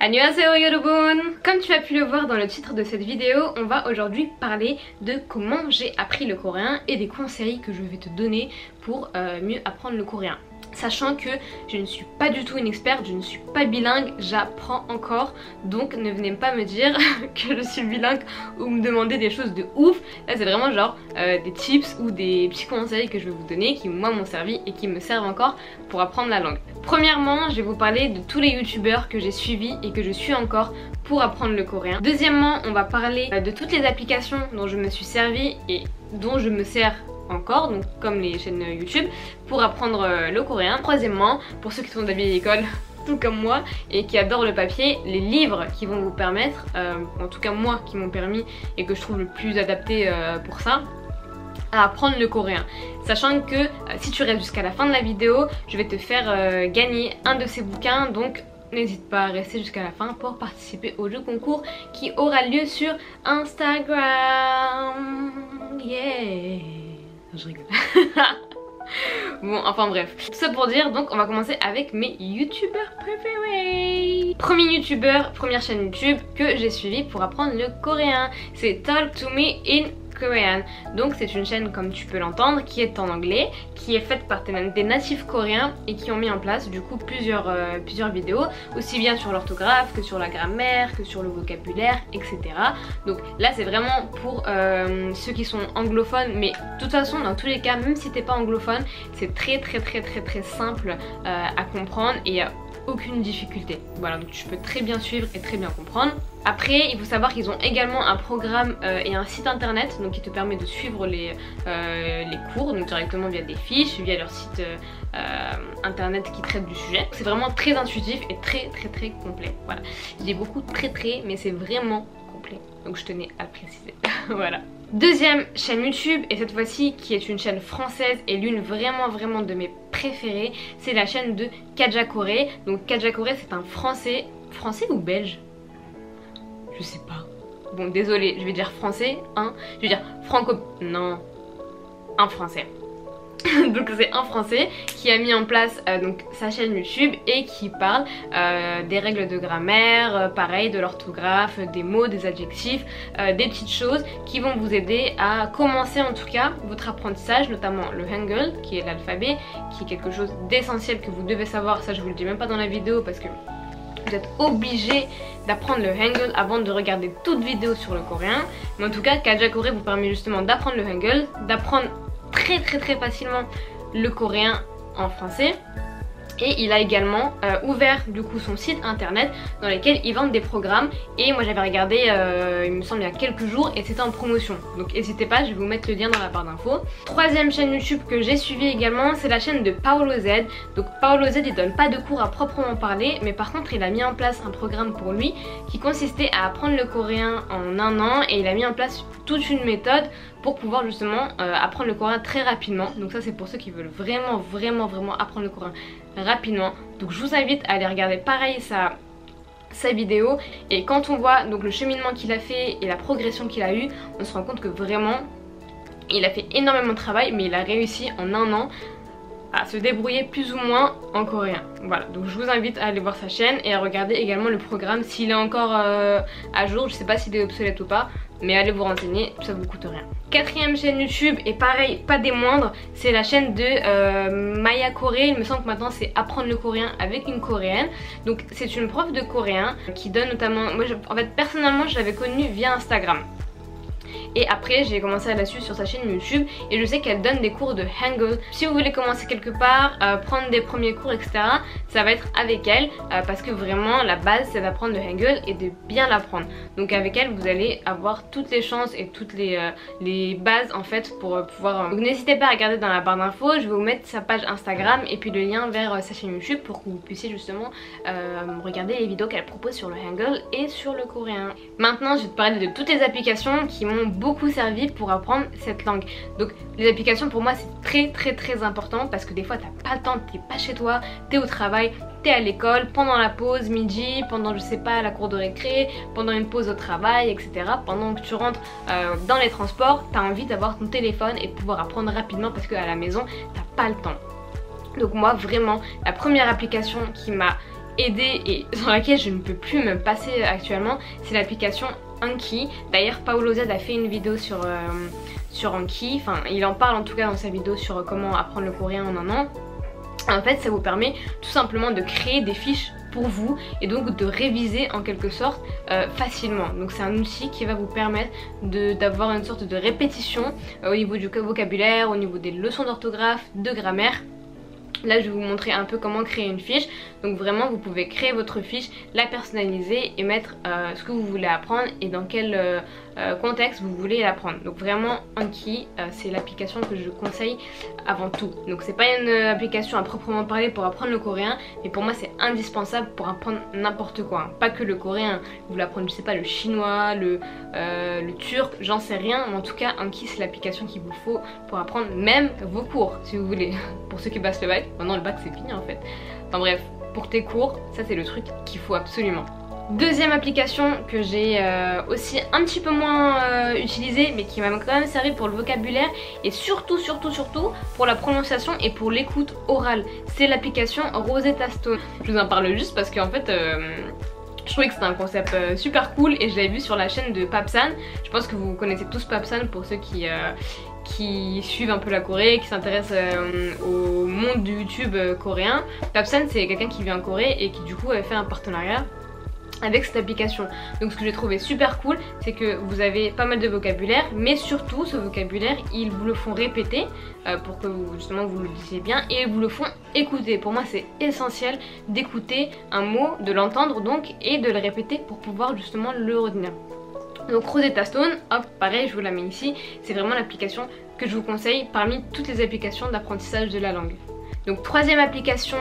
Annyeonghaseyo yorobun! Comme tu as pu le voir dans le titre de cette vidéo, on va aujourd'hui parler de comment j'ai appris le coréen et des conseils que je vais te donner pour mieux apprendre le coréen. Sachant que je ne suis pas du tout une experte, je ne suis pas bilingue, j'apprends encore, donc ne venez pas me dire que je suis bilingue ou me demander des choses de ouf. Là c'est vraiment genre des tips ou des petits conseils que je vais vous donner qui moi m'ont servi et qui me servent encore pour apprendre la langue. Premièrement, je vais vous parler de tous les youtubeurs que j'ai suivis et que je suis encore pour apprendre le coréen. Deuxièmement, on va parler de toutes les applications dont je me suis servie et dont je me sers encore, donc comme les chaînes YouTube, pour apprendre le coréen. Troisièmement, pour ceux qui sont de la vieille école, tout comme moi, et qui adorent le papier, les livres qui vont vous permettre, en tout cas moi qui m'ont permis et que je trouve le plus adapté pour ça, à apprendre le coréen. Sachant que si tu restes jusqu'à la fin de la vidéo, je vais te faire gagner un de ces bouquins, donc n'hésite pas à rester jusqu'à la fin pour participer au jeu concours qui aura lieu sur Instagram. Yeah! Je rigole. Bon, enfin bref. Tout ça pour dire, donc on va commencer avec mes youtubeurs préférés. Premier youtubeur, première chaîne YouTube que j'ai suivi pour apprendre le coréen, c'est Talk to Me in Korean. Donc c'est une chaîne, comme tu peux l'entendre, qui est en anglais, qui est faite par des natifs coréens et qui ont mis en place du coup plusieurs vidéos, aussi bien sur l'orthographe que sur la grammaire, que sur le vocabulaire, etc. Donc là c'est vraiment pour ceux qui sont anglophones, mais de toute façon dans tous les cas, même si t'es pas anglophone, c'est très simple à comprendre et il n'y a aucune difficulté. Voilà, donc tu peux très bien suivre et très bien comprendre. Après, il faut savoir qu'ils ont également un programme et un site internet, donc qui te permet de suivre les cours, donc directement via des fiches, via leur site internet qui traite du sujet. C'est vraiment très intuitif et très complet. Voilà, je dis beaucoup très, mais c'est vraiment complet, donc je tenais à le préciser. Voilà. Deuxième chaîne YouTube, et cette fois-ci qui est une chaîne française et l'une vraiment de mes préférées, c'est la chaîne de Kaja-Coré. Donc Kaja-Coré c'est un français ou belge? Je sais pas. Bon désolé, je vais dire français, hein. Je vais dire non, un français. Donc c'est un français qui a mis en place donc sa chaîne YouTube et qui parle des règles de grammaire, pareil de l'orthographe, des mots, des adjectifs, des petites choses qui vont vous aider à commencer en tout cas votre apprentissage, notamment le Hangul qui est l'alphabet, qui est quelque chose d'essentiel que vous devez savoir. Ça je vous le dis même pas dans la vidéo parce que vous êtes obligé d'apprendre le Hangul avant de regarder toute vidéo sur le coréen. Mais en tout cas Kaja-Coré vous permet justement d'apprendre le Hangul, d'apprendre très facilement le coréen en français. Et il a également ouvert du coup son site internet dans lequel il vend des programmes. Et moi j'avais regardé il me semble il y a quelques jours et c'était en promotion. Donc n'hésitez pas, je vais vous mettre le lien dans la barre d'infos. Troisième chaîne YouTube que j'ai suivi également, c'est la chaîne de Paolo Z. Donc Paolo Z il donne pas de cours à proprement parler, mais par contre il a mis en place un programme pour lui qui consistait à apprendre le coréen en 1 an. Et il a mis en place toute une méthode pour pouvoir justement apprendre le coréen très rapidement. Donc ça c'est pour ceux qui veulent vraiment apprendre le coréen rapidement. Donc je vous invite à aller regarder pareil sa vidéo, et quand on voit donc le cheminement qu'il a fait et la progression qu'il a eu, on se rend compte que vraiment il a fait énormément de travail, mais il a réussi en 1 an à se débrouiller plus ou moins en coréen. Voilà, donc je vous invite à aller voir sa chaîne et à regarder également le programme s'il est encore à jour. Je sais pas s'il est obsolète ou pas, mais allez vous renseigner, ça vous coûte rien. Quatrième chaîne YouTube, et pareil, pas des moindres, c'est la chaîne de Maya Corée. Il me semble que maintenant c'est apprendre le coréen avec une coréenne. Donc c'est une prof de coréen qui donne notamment, moi en fait personnellement je l'avais connue via Instagram. Et après j'ai commencé à la suivre sur sa chaîne YouTube et je sais qu'elle donne des cours de Hangul. Si vous voulez commencer quelque part, prendre des premiers cours etc, ça va être avec elle parce que vraiment la base c'est d'apprendre le Hangul et de bien l'apprendre. Donc avec elle vous allez avoir toutes les chances et toutes les bases en fait pour pouvoir... Donc n'hésitez pas à regarder dans la barre d'infos, je vais vous mettre sa page Instagram et puis le lien vers sa chaîne YouTube pour que vous puissiez justement regarder les vidéos qu'elle propose sur le Hangul et sur le coréen. Maintenant je vais te parler de toutes les applications qui m'ont beaucoup servi pour apprendre cette langue. Donc les applications pour moi c'est très important parce que des fois t'as pas le temps, t'es pas chez toi, t'es au travail, t'es à l'école, pendant la pause midi, pendant je sais pas la cour de récré, pendant une pause au travail etc. Pendant que tu rentres dans les transports, t'as envie d'avoir ton téléphone et de pouvoir apprendre rapidement parce qu'à la maison t'as pas le temps. Donc moi vraiment la première application qui m'a aider et sur laquelle je ne peux plus me passer actuellement, c'est l'application Anki. D'ailleurs Paolo Z a fait une vidéo sur Anki, enfin il en parle en tout cas dans sa vidéo sur comment apprendre le coréen en un an. En fait ça vous permet tout simplement de créer des fiches pour vous et donc de réviser en quelque sorte facilement. Donc c'est un outil qui va vous permettre d'avoir une sorte de répétition au niveau du vocabulaire, au niveau des leçons d'orthographe, de grammaire. Là je vais vous montrer un peu comment créer une fiche. Donc vraiment vous pouvez créer votre fiche, la personnaliser et mettre ce que vous voulez apprendre et dans quel contexte vous voulez l'apprendre. Donc vraiment Anki c'est l'application que je conseille avant tout. Donc c'est pas une application à proprement parler pour apprendre le coréen, mais pour moi c'est indispensable pour apprendre n'importe quoi. Pas que le coréen, vous voulez apprendre je sais pas le chinois, le turc, j'en sais rien. Mais en tout cas Anki c'est l'application qu'il vous faut pour apprendre même vos cours si vous voulez. Pour ceux qui passent le bac, maintenant le bac c'est fini en fait. Enfin bref, pour tes cours, ça c'est le truc qu'il faut absolument. Deuxième application que j'ai aussi un petit peu moins utilisée mais qui m'a quand même servi pour le vocabulaire et surtout pour la prononciation et pour l'écoute orale, c'est l'application Rosetta Stone. Je vous en parle juste parce qu'en fait je trouvais que c'était un concept super cool et je l'avais vu sur la chaîne de Papsan. Je pense que vous connaissez tous Papsan pour ceux qui suivent un peu la Corée, qui s'intéressent au monde du YouTube coréen. Papsan c'est quelqu'un qui vit en Corée et qui du coup avait fait un partenariat avec cette application. Donc ce que j'ai trouvé super cool c'est que vous avez pas mal de vocabulaire, mais surtout ce vocabulaire ils vous le font répéter pour que vous, justement vous le disiez bien, et ils vous le font écouter. Pour moi c'est essentiel d'écouter un mot, de l'entendre donc et de le répéter pour pouvoir justement le retenir. Donc Rosetta Stone, hop pareil je vous la mets ici, c'est vraiment l'application que je vous conseille parmi toutes les applications d'apprentissage de la langue. Donc troisième application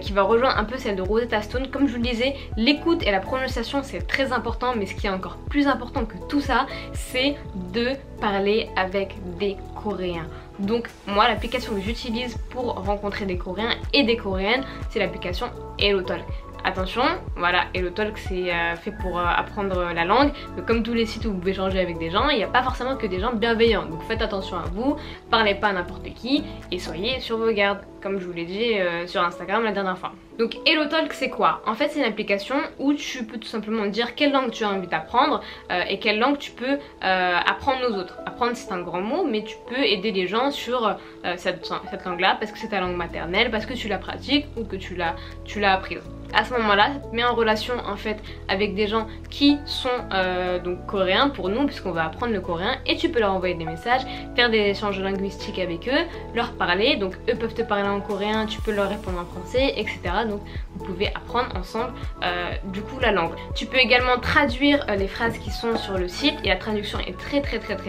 qui va rejoindre un peu celle de Rosetta Stone, comme je vous le disais, l'écoute et la prononciation c'est très important, mais ce qui est encore plus important que tout ça, c'est de parler avec des Coréens. Donc moi l'application que j'utilise pour rencontrer des Coréens et des Coréennes, c'est l'application HelloTalk. Attention, voilà, HelloTalk c'est fait pour apprendre la langue, mais comme tous les sites où vous pouvez échanger avec des gens, il n'y a pas forcément que des gens bienveillants, donc faites attention à vous, parlez pas à n'importe qui et soyez sur vos gardes, comme je vous l'ai dit sur Instagram la dernière fois. Donc HelloTalk c'est quoi? En fait c'est une application où tu peux tout simplement dire quelle langue tu as envie d'apprendre et quelle langue tu peux apprendre aux autres. Apprendre c'est un grand mot, mais tu peux aider les gens sur cette langue là parce que c'est ta langue maternelle, parce que tu la pratiques ou que tu l'as apprise. À ce moment là ça te met en relation en fait avec des gens qui sont donc coréens pour nous puisqu'on va apprendre le coréen, et tu peux leur envoyer des messages, faire des échanges linguistiques avec eux, leur parler, donc eux peuvent te parler en coréen, tu peux leur répondre en français, etc. Donc vous pouvez apprendre ensemble du coup la langue. Tu peux également traduire les phrases qui sont sur le site et la traduction est très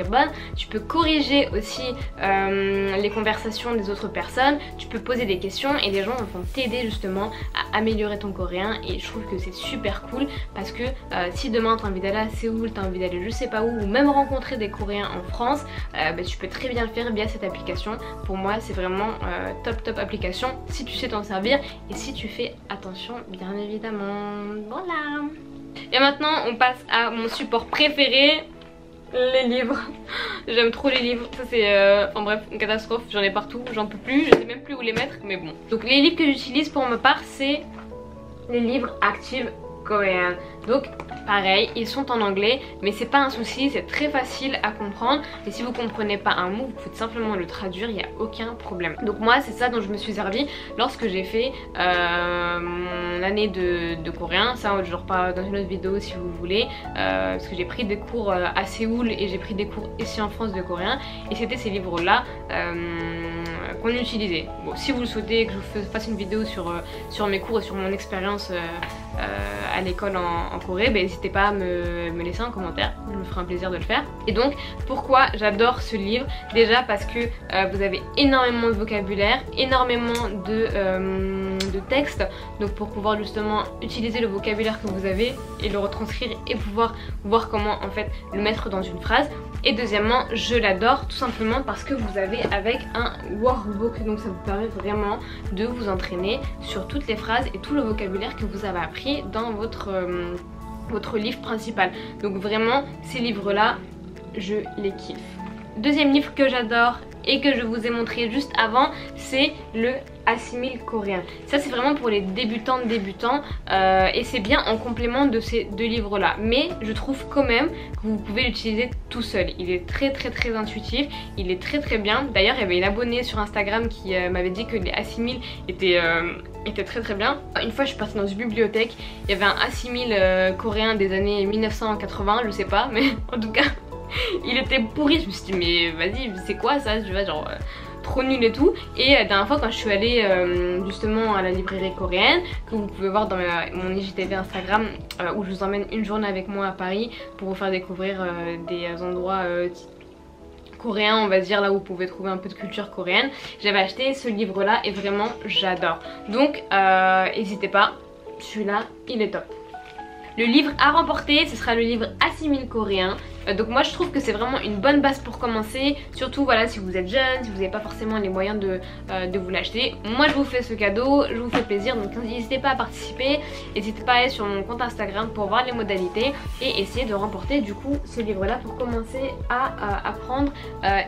bonne. Tu peux corriger aussi les conversations des autres personnes, tu peux poser des questions et les gens vont t'aider justement à améliorer ton coréen, et je trouve que c'est super cool parce que si demain tu as envie d'aller à Séoul, tu as envie d'aller je sais pas où, ou même rencontrer des Coréens en France, tu peux très bien le faire via cette application. Pour moi c'est vraiment top application si tu sais t'en servir et si tu fais attention bien évidemment. Voilà. Et maintenant on passe à mon support préféré, les livres. J'aime trop les livres, ça c'est en bref une catastrophe, j'en ai partout, j'en peux plus, je sais même plus où les mettre, mais bon. Donc les livres que j'utilise pour ma part c'est les livres Active Korean. Donc pareil, ils sont en anglais, mais c'est pas un souci, c'est très facile à comprendre. Et si vous comprenez pas un mot, vous pouvez simplement le traduire, il n'y a aucun problème. Donc moi c'est ça dont je me suis servi lorsque j'ai fait mon année de coréen. Ça je reparle dans une autre vidéo si vous voulez, parce que j'ai pris des cours à Séoul et j'ai pris des cours ici en France de coréen, et c'était ces livres là qu'on utilisait. Bon, si vous le souhaitez que je vous fasse une vidéo sur mes cours et sur mon expérience à l'école en Corée, n'hésitez pas à me laisser un commentaire, je me ferai un plaisir de le faire. Et donc pourquoi j'adore ce livre? Déjà parce que vous avez énormément de vocabulaire, énormément de textes, donc pour pouvoir justement utiliser le vocabulaire que vous avez et le retranscrire et pouvoir voir comment en fait le mettre dans une phrase. Et deuxièmement je l'adore tout simplement parce que vous avez avec un workbook, donc ça vous permet vraiment de vous entraîner sur toutes les phrases et tout le vocabulaire que vous avez appris dans votre livre principal. Donc vraiment ces livres là je les kiffe. Deuxième livre que j'adore et que je vous ai montré juste avant, c'est le Assimile coréen. Ça c'est vraiment pour les débutants et c'est bien en complément de ces deux livres là. Mais je trouve quand même que vous pouvez l'utiliser tout seul. Il est très intuitif, il est très bien. D'ailleurs il y avait une abonnée sur Instagram qui m'avait dit que les Assimile étaient très bien. Une fois je suis partie dans une bibliothèque, il y avait un Assimile coréen des années 1980, je sais pas, mais en tout cas il était pourri. Je me suis dit mais vas-y c'est quoi ça, tu vois, genre trop nul et tout. Et la dernière fois quand je suis allée justement à la librairie coréenne, que vous pouvez voir dans mon IGTV Instagram, où je vous emmène une journée avec moi à Paris pour vous faire découvrir des endroits coréens, on va dire, là où vous pouvez trouver un peu de culture coréenne. J'avais acheté ce livre là et vraiment j'adore. Donc n'hésitez pas, celui-là il est top. Le livre à remporter, ce sera le livre Assimile coréen. Donc moi je trouve que c'est vraiment une bonne base pour commencer. Surtout voilà, si vous êtes jeune, si vous n'avez pas forcément les moyens de vous l'acheter. Moi je vous fais ce cadeau, je vous fais plaisir. Donc n'hésitez pas à participer. N'hésitez pas à aller sur mon compte Instagram pour voir les modalités et essayer de remporter du coup ce livre là pour commencer à apprendre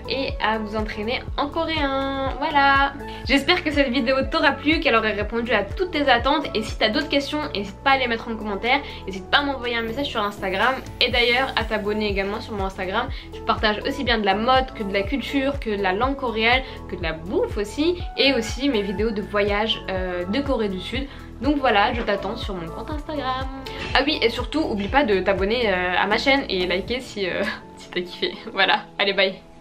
et à vous entraîner en coréen. Voilà. J'espère que cette vidéo t'aura plu, qu'elle aurait répondu à toutes tes attentes. Et si tu as d'autres questions, n'hésite pas à les mettre en commentaire. N'hésite pas à m'envoyer un message sur Instagram. Et d'ailleurs à t'abonner également sur mon Instagram. Je partage aussi bien de la mode que de la culture, que de la langue coréenne, que de la bouffe aussi, et aussi mes vidéos de voyage de Corée du Sud. Donc voilà, je t'attends sur mon compte Instagram. Ah oui, et surtout oublie pas de t'abonner à ma chaîne et liker si t'as kiffé. Voilà, allez bye.